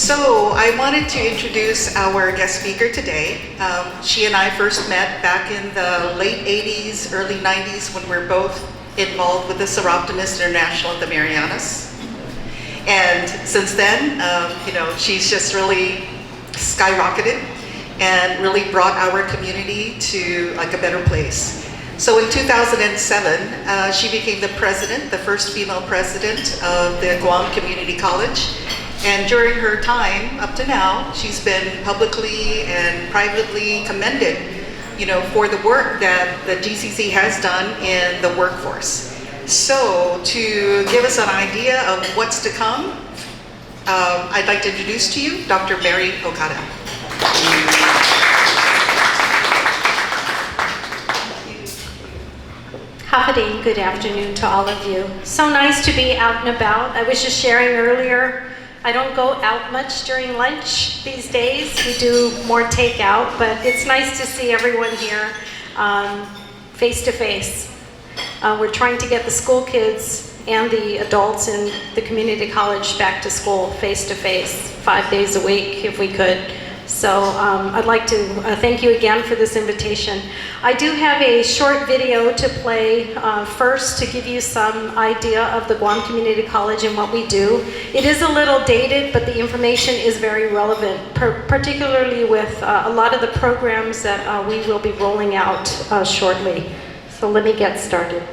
So I wanted to introduce our guest speaker today. She and I first met back in the late 80s, early 90s when we were both involved with the Seroptimist International at the Marianas. And since then, she's just really skyrocketed and really brought our community to like a better place. So in 2007, she became the president, the first female president of the Guam Community College. And during her time, up to now, she's been publicly and privately commended, for the work that the GCC has done in the workforce. So to give us an idea of what's to come, I'd like to introduce to you Dr. Mary Okada. Happening, good afternoon to all of you. So nice to be out and about. I was just sharing earlier, I don't go out much during lunch these days. We do more takeout, but it's nice to see everyone here face to face. We're trying to get the school kids and the adults in the community college back to school face to face, 5 days a week if we could. So I'd like to thank you again for this invitation. I do have a short video to play first to give you some idea of the Guam Community College and what we do. It is a little dated, but the information is very relevant, particularly with a lot of the programs that we will be rolling out shortly. So let me get started.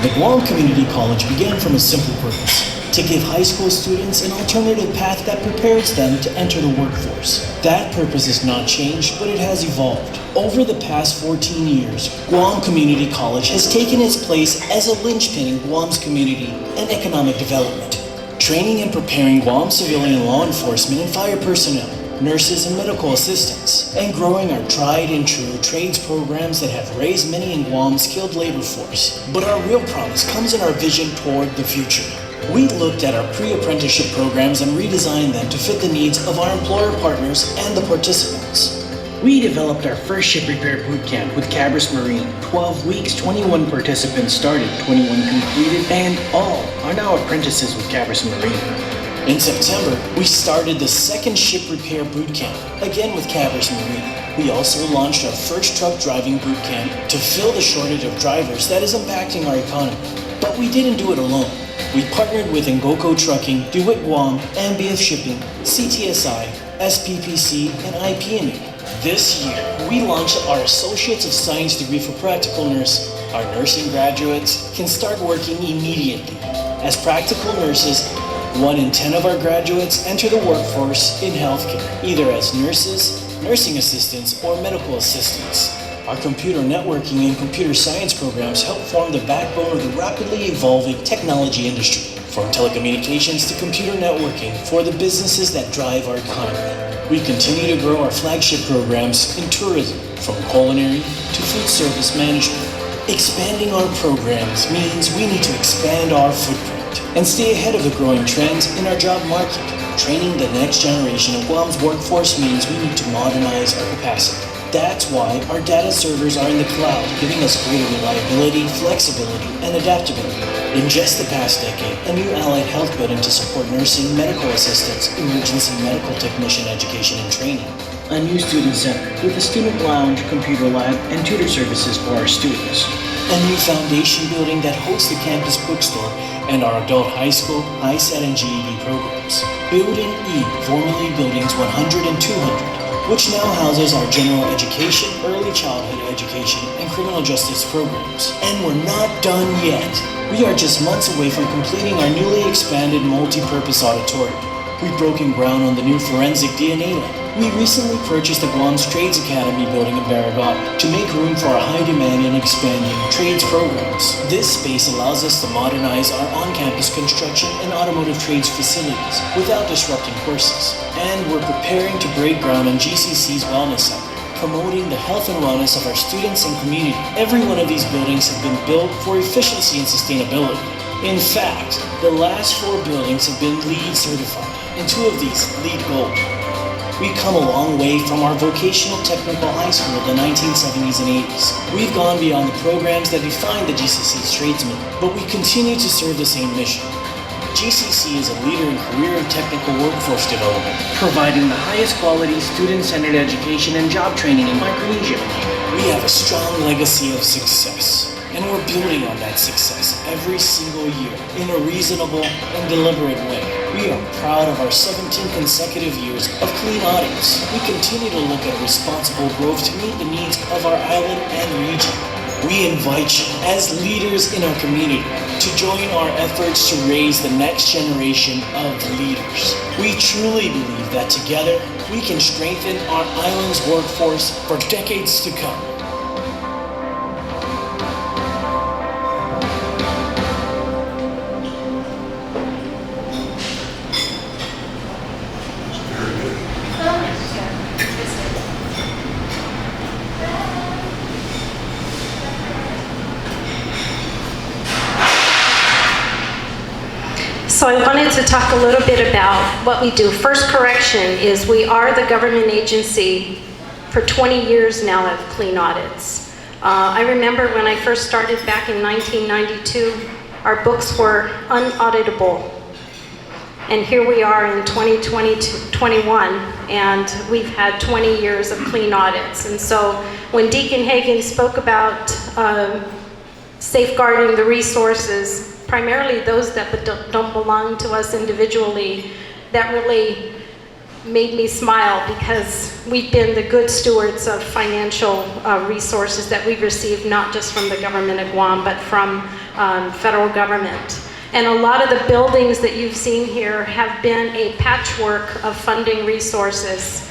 The Guam Community College began from a simple purpose: to give high school students an alternative path that prepares them to enter the workforce. That purpose has not changed, but it has evolved. Over the past 14 years, Guam Community College has taken its place as a linchpin in Guam's community and economic development, training and preparing Guam civilian law enforcement and fire personnel, nurses and medical assistants, and growing our tried and true trades programs that have raised many in Guam's skilled labor force. But our real promise comes in our vision toward the future. We looked at our pre-apprenticeship programs and redesigned them to fit the needs of our employer partners and the participants. We developed our first ship repair boot camp with Cabris Marine. 12 weeks, 21 participants started, 21 completed, and all are now apprentices with Cabris Marine. In September, we started the second ship repair boot camp, again with Cabris Marine. We also launched our first truck driving boot camp to fill the shortage of drivers that is impacting our economy. But we didn't do it alone. We partnered with Ngoko Trucking, DeWitt Guam, MBF Shipping, CTSI, SPPC, and IPME. This year, we launched our Associates of Science degree for practical nurse. Our nursing graduates can start working immediately. As practical nurses, 1 in 10 of our graduates enter the workforce in healthcare, either as nurses, nursing assistants, or medical assistants. Our computer networking and computer science programs help form the backbone of the rapidly evolving technology industry, from telecommunications to computer networking for the businesses that drive our economy. We continue to grow our flagship programs in tourism, from culinary to food service management. Expanding our programs means we need to expand our footprint and stay ahead of the growing trends in our job market. Training the next generation of Guam's workforce means we need to modernize our capacity. That's why our data servers are in the cloud, giving us greater reliability, flexibility, and adaptability. In just the past decade, a new allied health building to support nursing, medical assistants, emergency medical technician education and training. A new student center with a student lounge, computer lab, and tutor services for our students. A new foundation building that hosts the campus bookstore and our adult high school, ISET, and GED programs. Building E, formerly Buildings 100 and 200, which now houses our general education, early childhood education, and criminal justice programs. And we're not done yet. We are just months away from completing our newly expanded multi-purpose auditorium. We've broken ground on the new forensic DNA lab. We recently purchased the Guam's Trades Academy building in Barragata to make room for our high-demand and expanding trades programs. This space allows us to modernize our on-campus construction and automotive trades facilities without disrupting courses. And we're preparing to break ground on GCC's Wellness Center, promoting the health and wellness of our students and community. Every one of these buildings have been built for efficiency and sustainability. In fact, the last 4 buildings have been LEED certified, and 2 of these LEED Gold. We've come a long way from our vocational technical high school of the 1970s and 80s. We've gone beyond the programs that define the GCC's tradesmen, but we continue to serve the same mission. GCC is a leader in career and technical workforce development, providing the highest quality student-centered education and job training in Micronesia. We have a strong legacy of success, and we're building on that success every single year in a reasonable and deliberate way. We are proud of our 17 consecutive years of clean audits. We continue to look at responsible growth to meet the needs of our island and region. We invite you, as leaders in our community, to join our efforts to raise the next generation of leaders. We truly believe that together, we can strengthen our island's workforce for decades to come. So I wanted to talk a little bit about what we do. First correction is we are the government agency for 20 years now of clean audits. I remember when I first started back in 1992, our books were unauditable. And here we are in 2021, and we've had 20 years of clean audits. And so when Deacon Hagan spoke about safeguarding the resources, primarily those that don't belong to us individually, that really made me smile because we've been the good stewards of financial resources that we've received, not just from the government of Guam, but from federal government. And a lot of the buildings that you've seen here have been a patchwork of funding resources.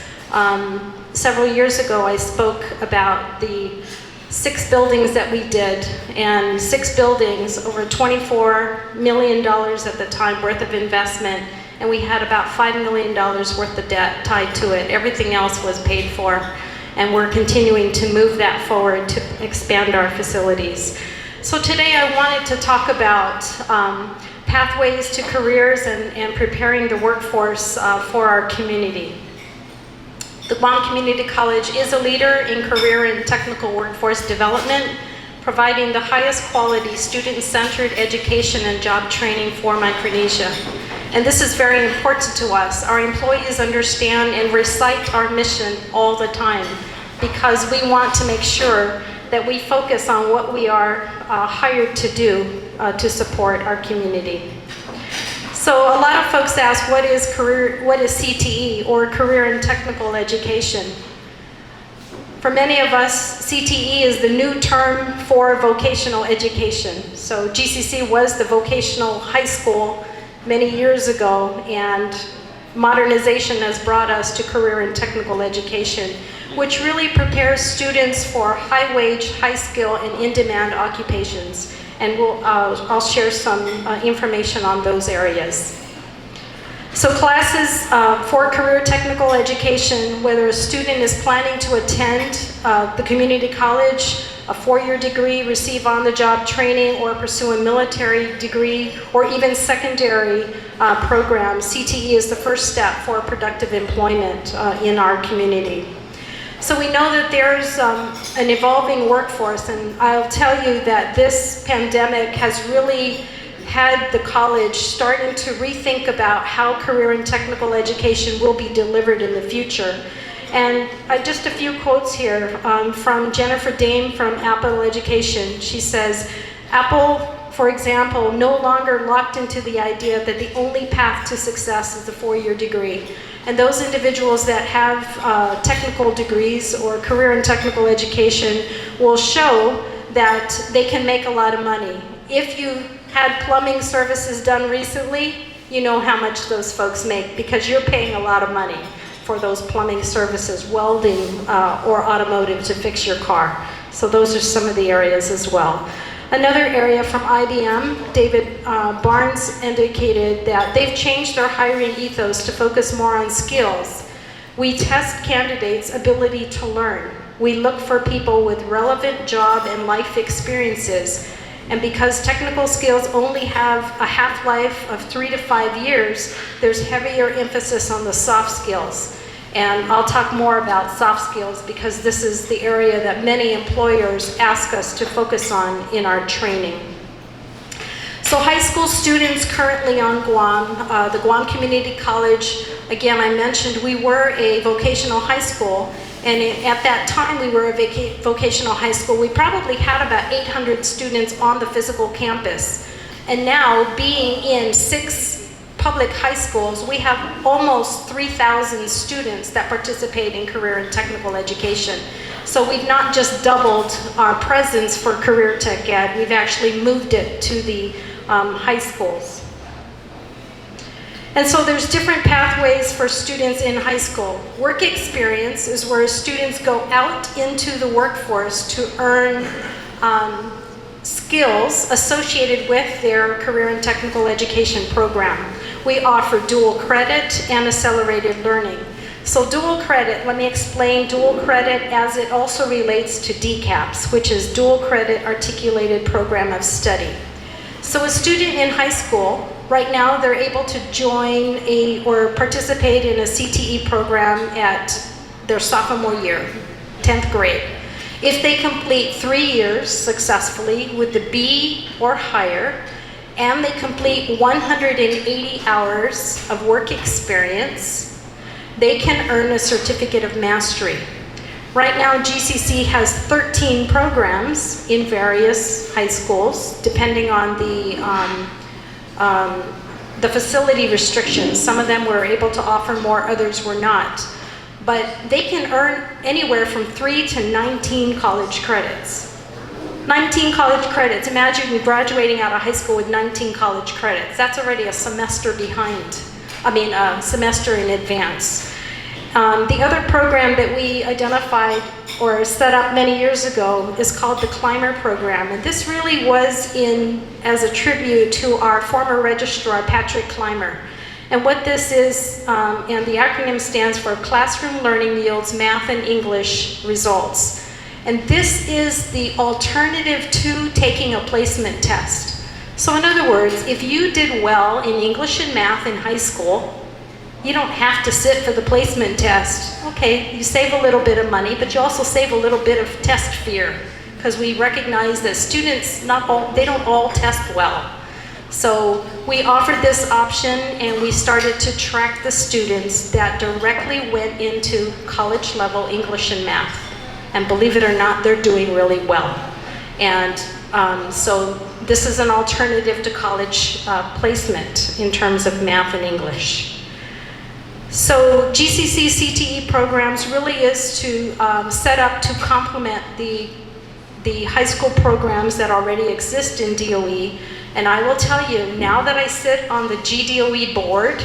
Several years ago, I spoke about the 6 buildings that we did, and 6 buildings, over $24 million at the time worth of investment, and we had about $5 million worth of debt tied to it. Everything else was paid for, and we're continuing to move that forward to expand our facilities. So today I wanted to talk about pathways to careers and preparing the workforce for our community. The Guam Community College is a leader in career and technical workforce development, providing the highest quality student-centered education and job training for Micronesia. And this is very important to us. Our employees understand and recite our mission all the time because we want to make sure that we focus on what we are hired to do to support our community. So a lot of folks ask, what is CTE, or career and technical education? For many of us, CTE is the new term for vocational education. So GCC was the vocational high school many years ago, and modernization has brought us to career and technical education, which really prepares students for high-wage, high-skill, and in-demand occupations. And I'll share some information on those areas. So classes for career technical education, whether a student is planning to attend the community college, a 4-year degree, receive on-the-job training, or pursue a military degree, or even secondary programs, CTE is the first step for productive employment in our community. So we know that there's an evolving workforce, and I'll tell you that this pandemic has really had the college starting to rethink about how career and technical education will be delivered in the future. And just a few quotes here from Jennifer Dame from Apple Education. She says, Apple, for example, no longer locked into the idea that the only path to success is the 4-year degree. And those individuals that have technical degrees or career and technical education will show that they can make a lot of money. If you had plumbing services done recently, you know how much those folks make because you're paying a lot of money for those plumbing services, welding, or automotive to fix your car. So those are some of the areas as well. Another area from IBM, David Barnes indicated that they've changed their hiring ethos to focus more on skills. We test candidates' ability to learn. We look for people with relevant job and life experiences. And because technical skills only have a half-life of 3 to 5 years, there's heavier emphasis on the soft skills. And I'll talk more about soft skills because this is the area that many employers ask us to focus on in our training. So high school students currently on Guam, the Guam Community College, again, I mentioned we were a vocational high school, and at that time we were a vocational high school. We probably had about 800 students on the physical campus. And now, being in 6 public high schools, we have almost 3,000 students that participate in career and technical education. So we've not just doubled our presence for career tech ed, we've actually moved it to the high schools. And so there's different pathways for students in high school. Work experience is where students go out into the workforce to earn skills associated with their career and technical education program. We offer dual credit and accelerated learning. So dual credit, let me explain dual credit as it also relates to DCAPS, which is Dual Credit Articulated Program of Study. So a student in high school, right now they're able to join or participate in a CTE program at their sophomore year, 10th grade. If they complete 3 years successfully with the B or higher, and they complete 180 hours of work experience, they can earn a certificate of mastery. Right now, GCC has 13 programs in various high schools, depending on the facility restrictions. Some of them were able to offer more, others were not. But they can earn anywhere from 3 to 19 college credits. 19 college credits. Imagine graduating out of high school with 19 college credits. That's already a semester behind. A semester in advance. The other program that we identified or set up many years ago is called the Climber Program. And this really was as a tribute to our former registrar, Patrick Climber. And what this is, and the acronym stands for Classroom Learning Yields Math and English Results. And this is the alternative to taking a placement test. So in other words, if you did well in English and math in high school, you don't have to sit for the placement test. Okay, you save a little bit of money, but you also save a little bit of test fear, because we recognize that students, they don't all test well. So we offered this option, and we started to track the students that directly went into college level English and math. And believe it or not, they're doing really well. And so this is an alternative to college placement in terms of math and English. So GCC CTE programs really is to set up to complement the high school programs that already exist in DOE. And I will tell you, now that I sit on the GDOE board,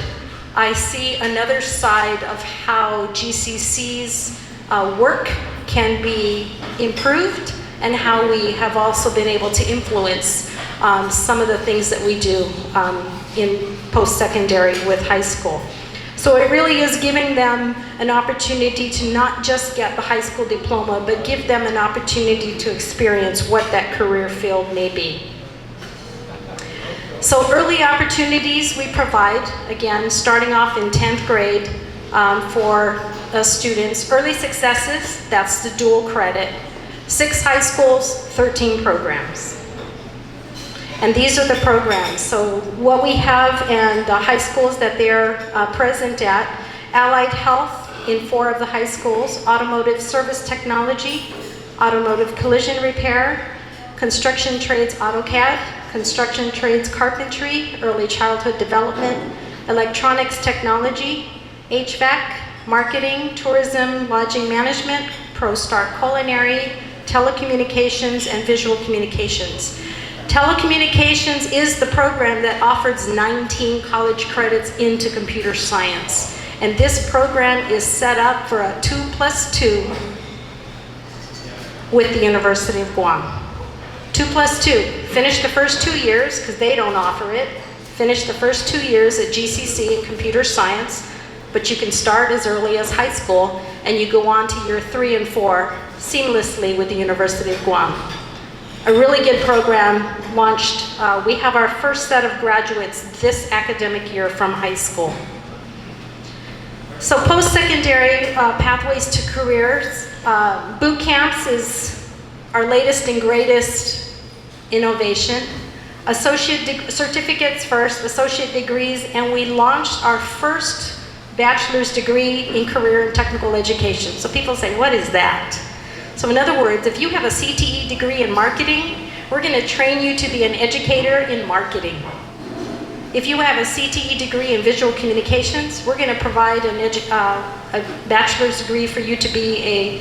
I see another side of how GCC's work can be improved, and how we have also been able to influence some of the things that we do in post-secondary with high school. So it really is giving them an opportunity to not just get the high school diploma, but give them an opportunity to experience what that career field may be. So early opportunities we provide, again, starting off in 10th grade for students. Early successes, that's the dual credit. 6 high schools, 13 programs. And these are the programs. So what we have and the high schools that they're present at: Allied Health in 4 of the high schools, Automotive Service Technology, Automotive Collision Repair, Construction Trades AutoCAD, Construction Trades Carpentry, Early Childhood Development, Electronics Technology, HVAC, Marketing, Tourism, Lodging Management, ProStart Culinary, Telecommunications, and Visual Communications. Telecommunications is the program that offers 19 college credits into computer science. And this program is set up for a 2+2 with the University of Guam. 2+2. Finish the first 2 years, because they don't offer it. Finish the first 2 years at GCC in computer science, but you can start as early as high school, and you go on to year 3 and 4 seamlessly with the University of Guam. A really good program launched. We have our first set of graduates this academic year from high school. So post-secondary pathways to careers, boot camps is our latest and greatest innovation. Associate certificates first, associate degrees, and we launched our first bachelor's degree in career and technical education. So people say, what is that? So in other words, if you have a CTE degree in marketing, we're going to train you to be an educator in marketing. If you have a CTE degree in visual communications, we're going to provide a bachelor's degree for you to be a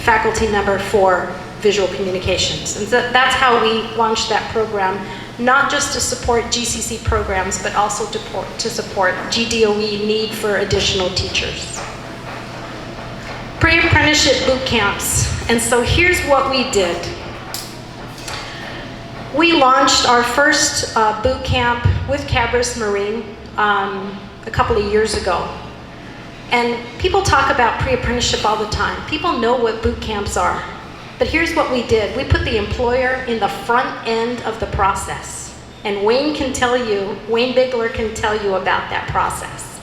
faculty member for visual communications. And so that's how we launched that program, not just to support GCC programs, but also to support GDOE need for additional teachers. Pre-apprenticeship boot camps. And so here's what we did. We launched our first boot camp with Cabris Marine a couple of years ago. And people talk about pre-apprenticeship all the time. People know what boot camps are. But here's what we did. We put the employer in the front end of the process. And Wayne Bigler can tell you about that process.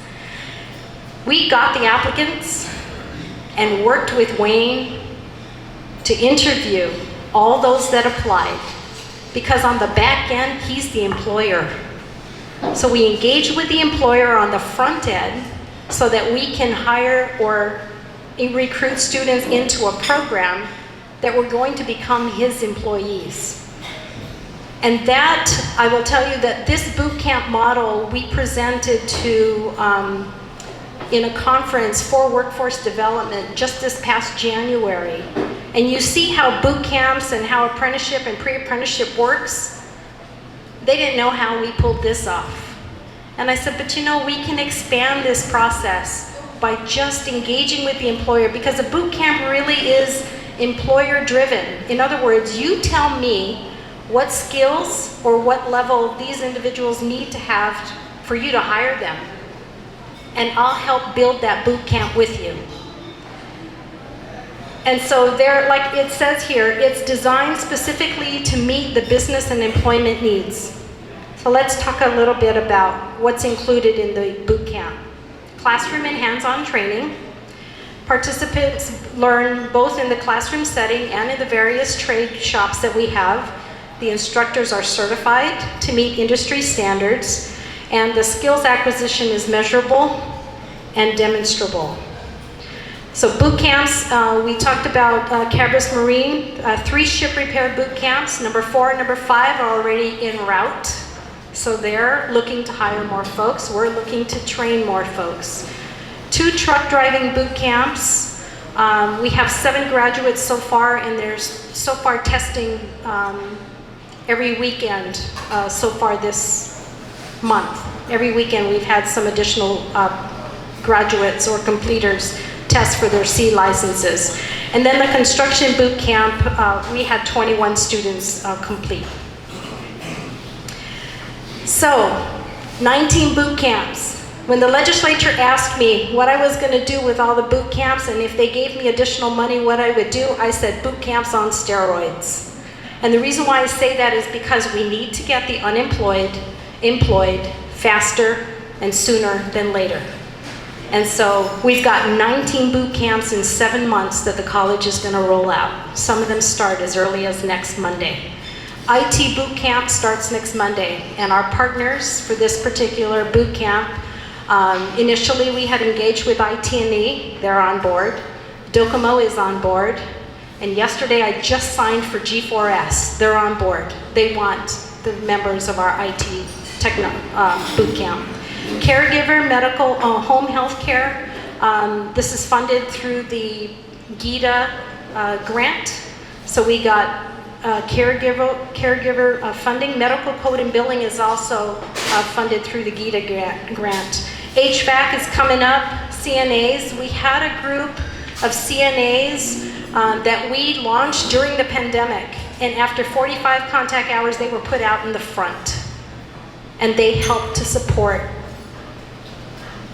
We got the applicants and worked with Wayne to interview all those that applied. Because on the back end, he's the employer. So we engage with the employer on the front end so that we can hire or recruit students into a program that were going to become his employees. And that, I will tell you that this boot camp model we presented to in a conference for workforce development just this past January. And you see how boot camps and how apprenticeship and pre-apprenticeship works. They didn't know how we pulled this off. And I said, but you know, we can expand this process by just engaging with the employer, because a boot camp really is employer driven. In other words, you tell me what skills or what level these individuals need to have for you to hire them. And I'll help build that boot camp with you. And so there, like it says here, it's designed specifically to meet the business and employment needs. So let's talk a little bit about what's included in the boot camp. Classroom and hands-on training. Participants learn both in the classroom setting and in the various trade shops that we have. The instructors are certified to meet industry standards, and the skills acquisition is measurable and demonstrable. So boot camps, we talked about Cabris Marine, 3 ship repair boot camps. Number 4 and number 5 are already en route. So they're looking to hire more folks. We're looking to train more folks. 2 truck driving boot camps. We have 7 graduates so far, and there's so far testing every weekend so far this month. Every weekend we've had some additional graduates or completers test for their C licenses. And then the construction boot camp, we had 21 students complete. So, 19 boot camps. When the legislature asked me what I was going to do with all the boot camps, and if they gave me additional money, what I would do, I said boot camps on steroids. And the reason why I say that is because we need to get the unemployed employed faster and sooner than later. And so we've got 19 boot camps in 7 months that the college is going to roll out. Some of them start as early as next Monday. IT boot camp starts next Monday, and our partners for this particular boot camp, initially we had engaged with IT&E, they're on board. Docomo is on board, and yesterday I just signed for G4S, they're on board. They want the members of our IT boot camp. Caregiver, medical, home health care. This is funded through the GIDA grant. So we got caregiver funding. Medical code and billing is also funded through the GIDA grant. HVAC is coming up. CNAs. We had a group of CNAs that we launched during the pandemic. And after 45 contact hours, they were put out in the front. And they helped to support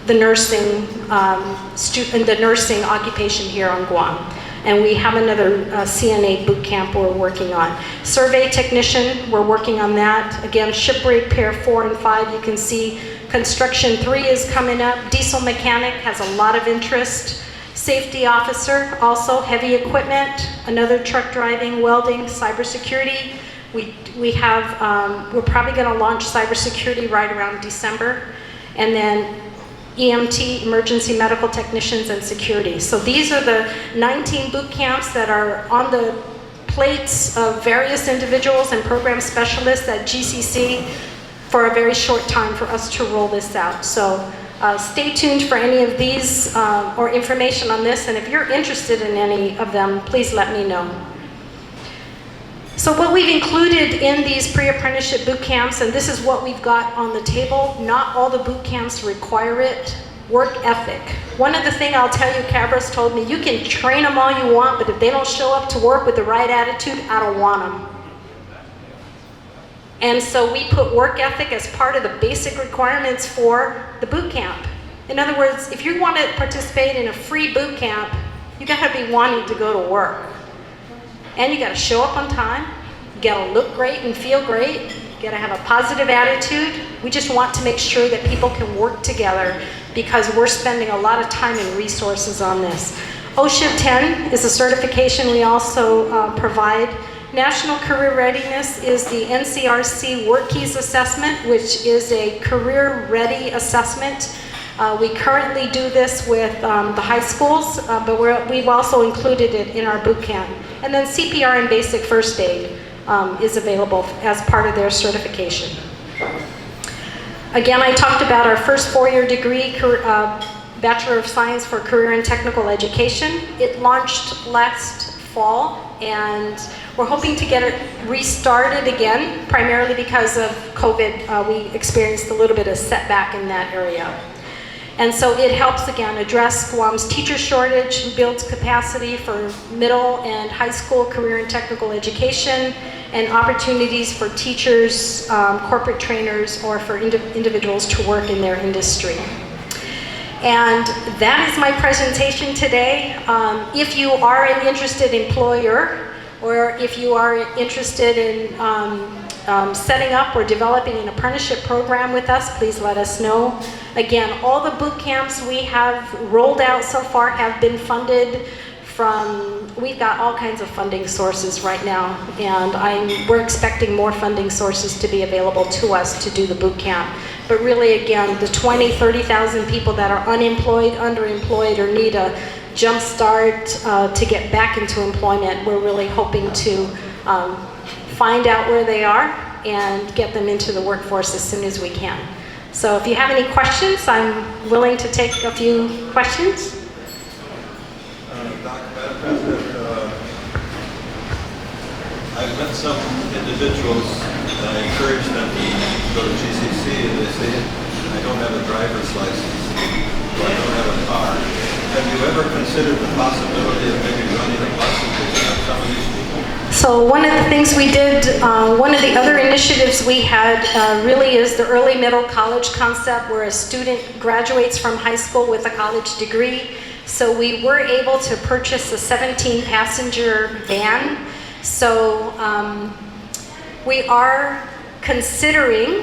the nursing the nursing occupation here on Guam. And we have another CNA boot camp we're working on. Survey technician, we're working on that. Again, ship repair 4 and 5, you can see Construction 3 is coming up. Diesel mechanic has a lot of interest. Safety officer, also heavy equipment, another truck driving, welding, cybersecurity. We're probably going to launch cybersecurity right around December. And then EMT, emergency medical technicians, and security. So these are the 19 boot camps that are on the plates of various individuals and program specialists at GCC for a very short time for us to roll this out. So stay tuned for any of these or information on this, and if you're interested in any of them, please let me know. So what we've included in these pre-apprenticeship boot camps, and this is what we've got on the table, not all the boot camps require it. Work ethic. One of the things I'll tell you, Cabras told me, you can train them all you want, but if they don't show up to work with the right attitude, I don't want them. And so we put work ethic as part of the basic requirements for the boot camp. In other words, if you want to participate in a free boot camp, you gotta be wanting to go to work. And you gotta show up on time, you gotta look great and feel great, you gotta have a positive attitude. We just want to make sure that people can work together because we're spending a lot of time and resources on this. OSHA 10 is a certification we also provide. National Career Readiness is the NCRC Work Keys Assessment, which is a career-ready assessment. We currently do this with the high schools, but we've also included it in our boot camp. And then CPR and basic first aid is available as part of their certification. Again, I talked about our first four-year degree, Bachelor of Science for Career and Technical Education. It launched last fall, and we're hoping to get it restarted again, primarily because of COVID. We experienced a little bit of setback in that area. And so it helps, again, address Guam's teacher shortage and builds capacity for middle and high school career and technical education and opportunities for teachers, corporate trainers, or for individuals to work in their industry. And that is my presentation today. If you are an interested employer, or if you are interested in setting up or developing an apprenticeship program with us, please let us know. Again, all the boot camps we have rolled out so far have been funded from, we've got all kinds of funding sources right now, and we're expecting more funding sources to be available to us to do the boot camp. But really, again, the 20, 30,000 people that are unemployed, underemployed, or need a jump start to get back into employment, we're really hoping to find out where they are and get them into the workforce as soon as we can. So if you have any questions, I'm willing to take a few questions. Dr. Madam President, I've met some individuals that I encourage them to go to GCC, and they say, I don't have a driver's license, or I don't have a car. Have you ever considered the possibility of maybe running a bus and picking up some of these people? So one of the things we did, one of the other initiatives we had really is the early middle college concept, where a student graduates from high school with a college degree. So we were able to purchase a 17-passenger van. So we are considering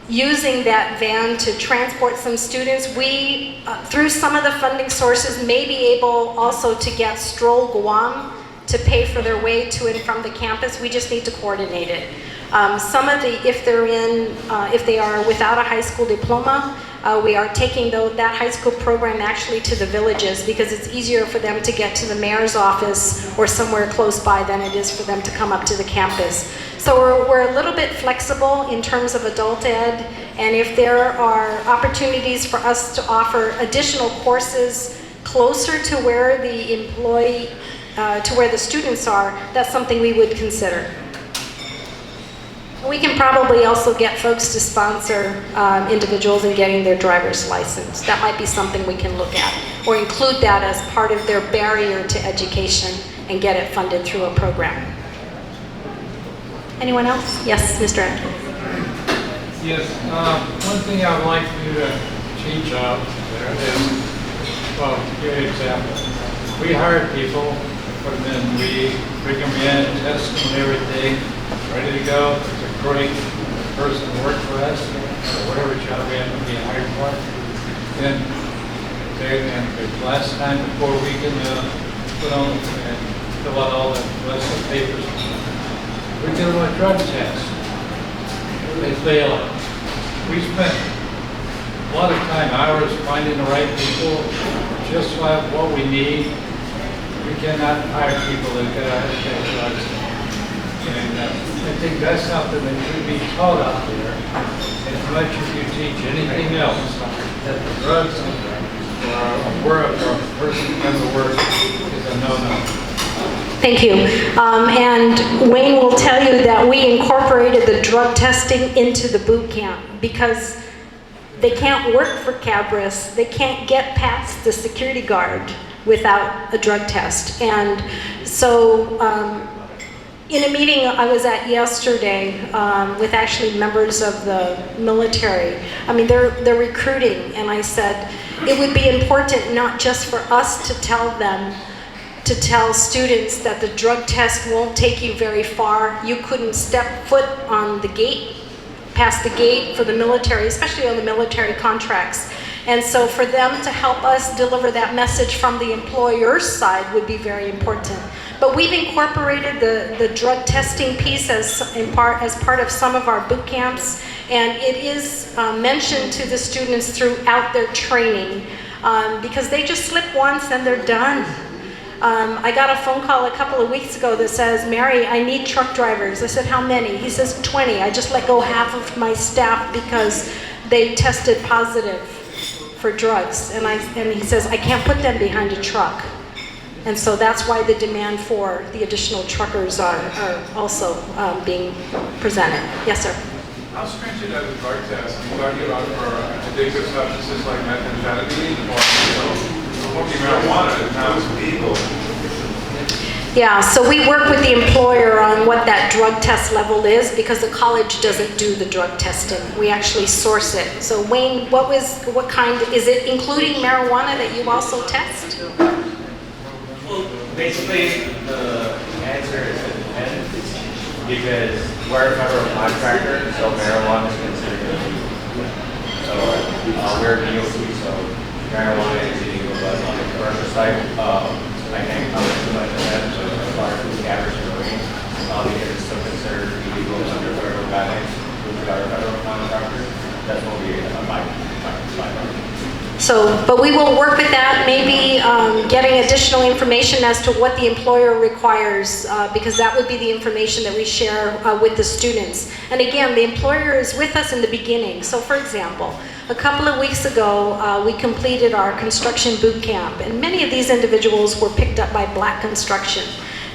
using that van to transport some students. We, through some of the funding sources, may be able also to get Stroll Guam to pay for their way to and from the campus. We just need to coordinate it. Some of the, if they are without a high school diploma, we are taking that high school program actually to the villages, because it's easier for them to get to the mayor's office or somewhere close by than it is for them to come up to the campus. So we're a little bit flexible in terms of adult ed, and if there are opportunities for us to offer additional courses closer to where the to where the students are, that's something we would consider. We can probably also get folks to sponsor individuals in getting their driver's license. That might be something we can look at, or include that as part of their barrier to education and get it funded through a program. Anyone else? Yes, Mr. Atkins. Yes, one thing I would like you to teach out there is, well, to give you an example. We hire people, put them in, we bring them in, test them and everything, ready to go. It's a great person to work for us. or whatever job we end up being hired for. Then the last time before we can put on and fill out all the rest of the papers, we're doing a drug test. They fail it. We spent a lot of time, hours finding the right people, just like what we need. We cannot hire people that get drugs. And I think that's something that should be taught out there. As much as you teach anything else, that the drugs or a person comes to work is a no-no. Thank you. And Wayne will tell you that we incorporated the drug testing into the boot camp because they can't work for Cabris. They can't get past the security guard without a drug test. And so in a meeting I was at yesterday with actually members of the military, I mean, they're recruiting, and I said it would be important not just for us to tell them, to tell students that the drug test won't take you very far. You couldn't step foot on the gate, past the gate for the military, especially on the military contracts. And so for them to help us deliver that message from the employer's side would be very important. But we've incorporated the drug testing piece as part of some of our boot camps, and it is mentioned to the students throughout their training because they just slip once and they're done. I got a phone call a couple of weeks ago that says, Mary, I need truck drivers. I said, how many? He says, 20. I just let go half of my staff because they tested positive for drugs. And he says, I can't put them behind a truck. And so that's why the demand for the additional truckers are also being presented. Yes, sir. How stringent are the drug tests? Are you talking about for addictive substances like methamphetamine or smoking marijuana? Now it's legal. Yeah, so we work with the employer on what that drug test level is because the college doesn't do the drug testing. We actually source it. So Wayne, what kind, is it including marijuana that you also test? Well, basically the answer is it depends because we're a federal contractor, so marijuana is considered illegal. So we're DOT, so marijuana is illegal, but on the commercial side, I can't comment too much on that, but as far as the average marine, because it's still considered illegal under federal guidelines, which we are a federal contractor, that's what we abide by. So, but we will work with that, maybe getting additional information as to what the employer requires, because that would be the information that we share with the students. And again, the employer is with us in the beginning. So for example, a couple of weeks ago, we completed our construction boot camp, and many of these individuals were picked up by Black Construction.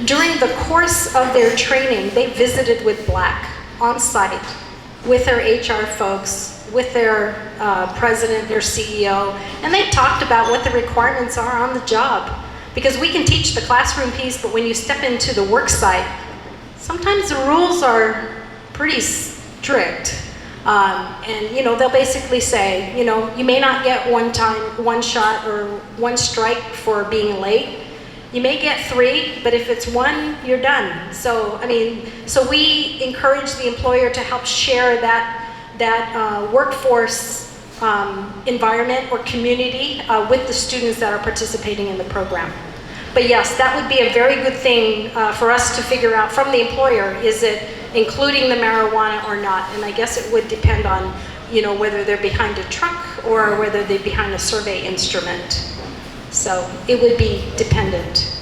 During the course of their training, they visited with Black on site with their HR folks, with their president, their CEO, and they talked about what the requirements are on the job. Because we can teach the classroom piece, but when you step into the work site, sometimes the rules are pretty strict. And you know, they'll basically say, you know, you may not get one shot or one strike for being late. You may get 3, but if it's 1, you're done. So, I mean, so we encourage the employer to help share that workforce environment or community with the students that are participating in the program. But yes, that would be a very good thing for us to figure out from the employer, is it including the marijuana or not? And I guess it would depend on, you know, whether they're behind a truck or whether they're behind a survey instrument. So it would be dependent.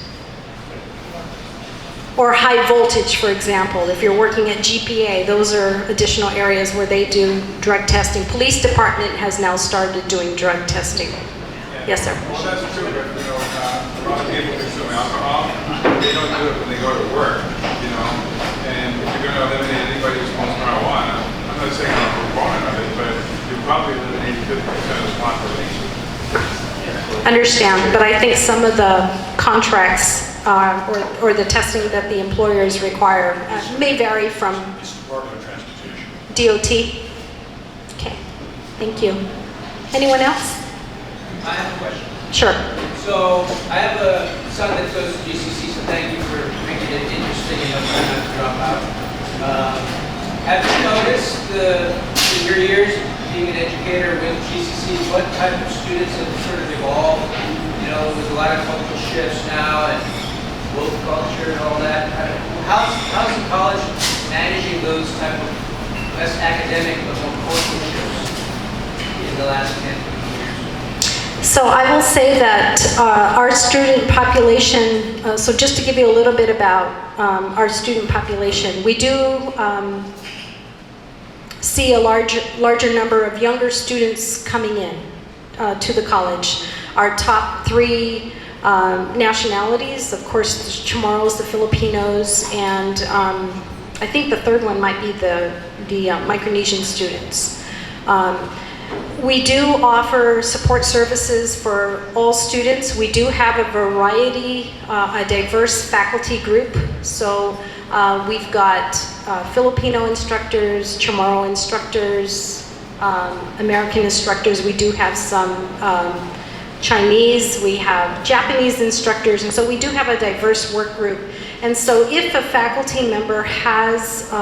Or high voltage, for example. If you're working at GPA, those are additional areas where they do drug testing. Police department has now started doing drug testing. Yes, sir. Well, that's true, but you know, a lot of people consume alcohol. They don't do it when they go to work, you know. And if you're going to eliminate anybody who smokes marijuana, I'm not saying I'm a proponent of it, but you probably eliminate 50% of the population. Understand, but I think some of the contracts or the testing that the employers require may vary from DOT. Okay, thank you. Anyone else? I have a question. Sure. So I have a son that goes to GCC, so thank you for making it interesting enough for him not to drop out. Have you noticed in your years being an educator with GCC, what type of students have sort of evolved? You know, there's a lot of cultural shifts now and woke culture and all that. How's the college managing those type of less academic but more cultural shifts in the last 10 years? So I will say that our student population, so just to give you a little bit about our student population, we do see a larger number of younger students coming in to the college. Our top 3 nationalities, of course, the Chamorros, the Filipinos, and I think the third one might be the Micronesian students. We do offer support services for all students. We do have a variety, a diverse faculty group. So we've got Filipino instructors, Chamorro instructors, American instructors. We do have some Chinese, we have Japanese instructors, and so we do have a diverse work group. And so if a faculty member has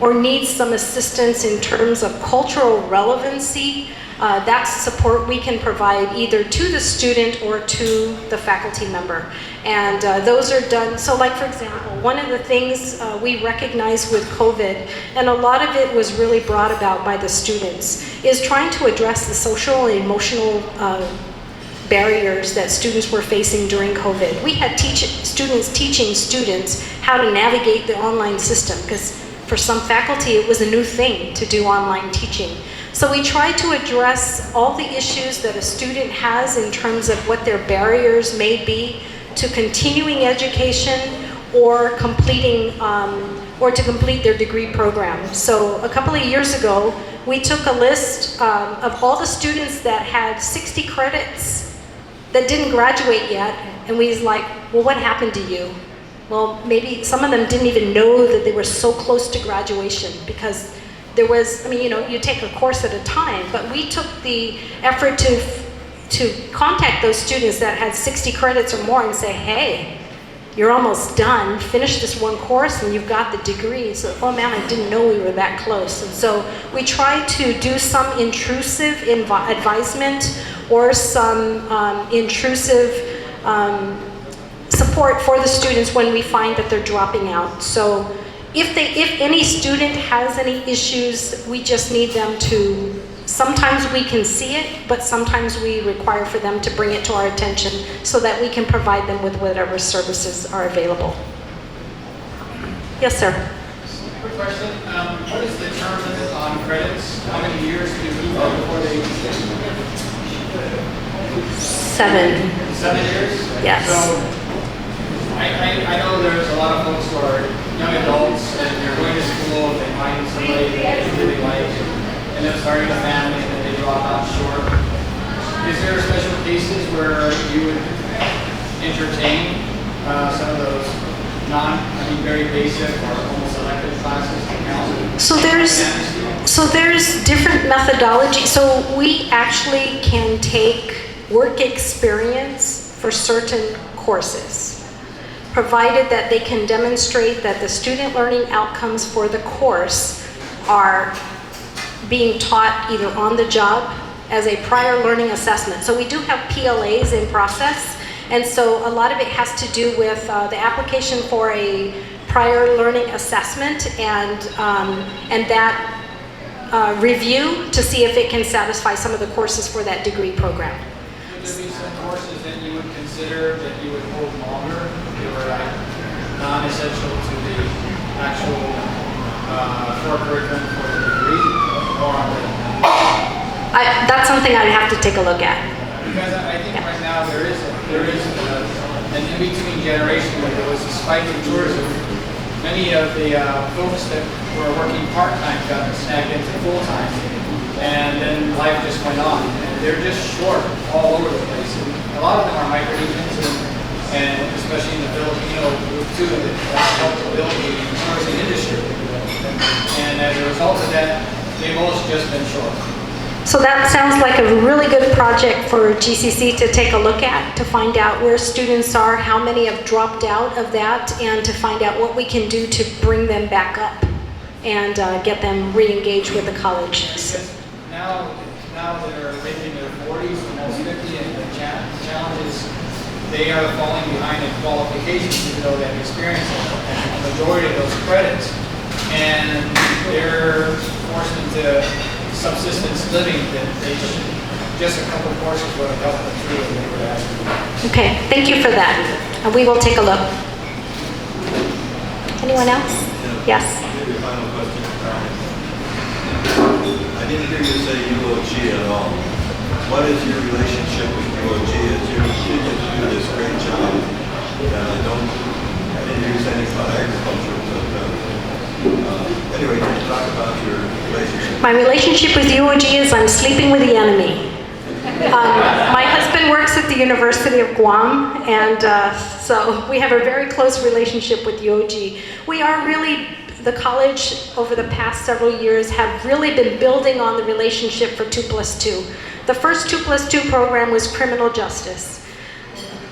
or needs some assistance in terms of cultural relevancy, that's support we can provide either to the student or to the faculty member. And those are done, so like for example, one of the things we recognize with COVID, and a lot of it was really brought about by the students, is trying to address the social and emotional barriers that students were facing during COVID. We had students teaching students how to navigate the online system, because for some faculty it was a new thing to do online teaching. So we try to address all the issues that a student has in terms of what their barriers may be to continuing education or completing or to complete their degree program. So a couple of years ago, we took a list of all the students that had 60 credits that didn't graduate yet, and we was like, well, what happened to you? Well, maybe some of them didn't even know that they were so close to graduation, because there was, I mean, you know, you take a course at a time, but we took the effort to contact those students that had 60 credits or more and say, hey, you're almost done, finish this one course and you've got the degree. So, oh man, I didn't know we were that close. And so we try to do some intrusive advisement or some intrusive support for the students when we find that they're dropping out. So if any student has any issues, we just need them to, sometimes we can see it, but sometimes we require for them to bring it to our attention so that we can provide them with whatever services are available. Yes, sir. Quick question. What is the term limit on credits? How many years do you need before they 7. 7 years? Yes. So I know there's a lot of folks who are young adults and they're going to school and they find somebody that they really like and they're starting a family and then they drop out short. Is there special cases where you would entertain some of those very basic or almost elective classes to count? So there's different methodology. So we actually can take work experience for certain courses, provided that they can demonstrate that the student learning outcomes for the course are being taught either on the job as a prior learning assessment. So we do have PLAs in process, and so a lot of it has to do with the application for a prior learning assessment and that review to see if it can satisfy some of the courses for that degree program. Would there be some courses that you would consider that you would hold longer if they were non-essential to the actual core curriculum for the degree? Or That's something I'd have to take a look at. because I think right now there is an in-between generation where there was a spike in tourism. Many of the folks that were working part-time got snagged into full-time, and then life just went on. And they're just short all over the place. And a lot of them are Micronesians, and especially in the Filipino group too, that helped to build the tourism industry. And as a result of that, they've also just been short. So that sounds like a really good project for GCC to take a look at, to find out where students are, how many have dropped out of that, and to find out what we can do to bring them back up and get them re-engaged with the college. Because now now they're reaching their 40s, almost 50, and the challenge is they are falling behind in qualifications even though they have experience in a majority of those credits. And they're forced into subsistence living that they just a couple courses would have helped them through if they were asked to. Okay, thank you for that. We will take a look. Anyone else? Yes. Maybe a final question. I didn't hear you say UOG at all. What is your relationship with UOG as you continue to do this great job? I didn't hear you say anything about agriculture, but anyway, can you talk about your relationship? My relationship with UOG is I'm sleeping with the enemy. My husband works at the University of Guam, and so we have a very close relationship with UOG. We are really, the college over the past several years have really been building on the relationship for 2+2. The first 2+2 program was criminal justice.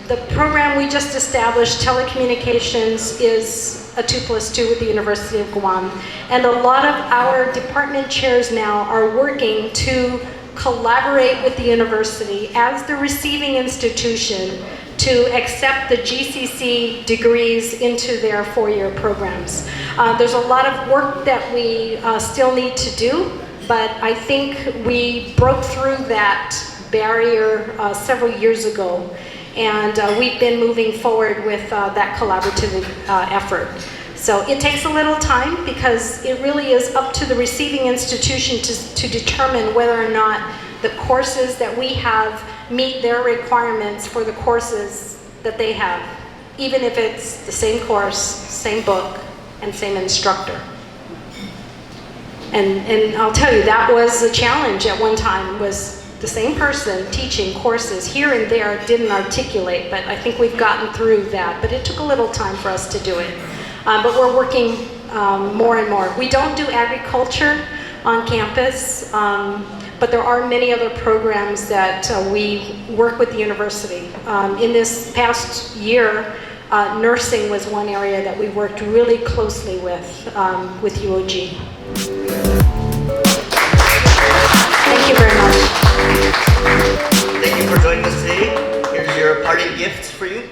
The program we just established, telecommunications, is a 2+2 with the University of Guam. And a lot of our department chairs now are working to collaborate with the university as the receiving institution to accept the GCC degrees into their four-year programs. There's a lot of work that we still need to do, but I think we broke through that barrier several years ago, and we've been moving forward with that collaborative effort. So it takes a little time because it really is up to the receiving institution to determine whether or not the courses that we have meet their requirements for the courses that they have, even if it's the same course, same book, and same instructor. And I'll tell you, that was a challenge at one time, was the same person teaching courses here and there didn't articulate, but I think we've gotten through that. But it took a little time for us to do it. But we're working more and more. We don't do agriculture on campus, but there are many other programs that we work with the university. In this past year, nursing was one area that we worked really closely with UOG. Thank you very much. Thank you for joining us today. Here's your parting gifts for you.